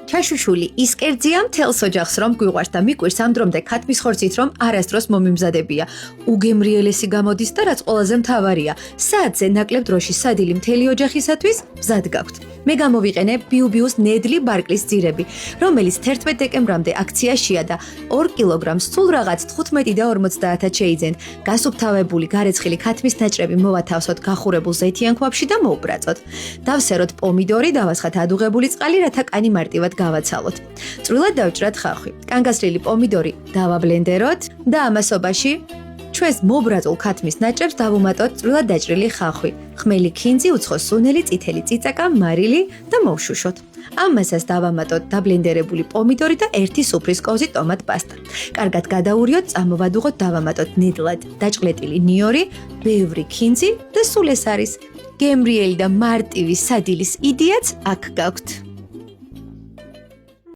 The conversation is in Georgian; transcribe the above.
ჩაშუშული ის კერძია მთელს ოჯახს რომ გვიყვარს და მიკვირს ამ დრომდე ქათმის ხორცით რომ არასდროს მომიმზადებია. უგემრიელესი გამოდის და რაც ყველაზე მთავარია, საათზე ნაკლებ დროში სადილი მთელი ოჯახისათვის მზად გაქვთ. მე გამოვიყენე ბიუბიუს ნედლი ბარკლის ძირები, რომელიც 11 დეკემბრამდე აქციაშია და 2 კილოგრამს სულ რაღაც 15 და 50-ად შეიძენთ. გასუფთავებული გარეცხილი ქათმის ნაჭრები მოვათავსოთ გახურებულ ზეთიან ქვაბში და მოუბრაწოთ. დავსეროთ პომიდორი, დავასხათ ადუღებული წყალი, რათა კანი მარტივად გავაცალოთ. წვრილად დავჭრათ ხახვი. კანგასრილი პომიდორი დავაბლენდეროთ და ამასობაში ჩვენს მობრაწულ ქათმის ნაჭრებს დავუმატოთ წვრილად დაჭრილი ხახვი, ხმელი ქინძი, უცხო სუნელი, წითელი წიწაკა, მარილი და მოვშუშოთ. ამ მასას დავამატოთ დაბლენდერებული პომიდორი და 1 სუფრის კოვზი ტომატ პასტა. კარგად გადაურიოთ, წამოვადუღოთ, დავამატოთ ნედლად დაჭყლეტილი ნიორი, ბევრი ქინძი და სულ ეს არის. გემრიელი და მარტივი სადილის იდეაც აქ გაქვთ.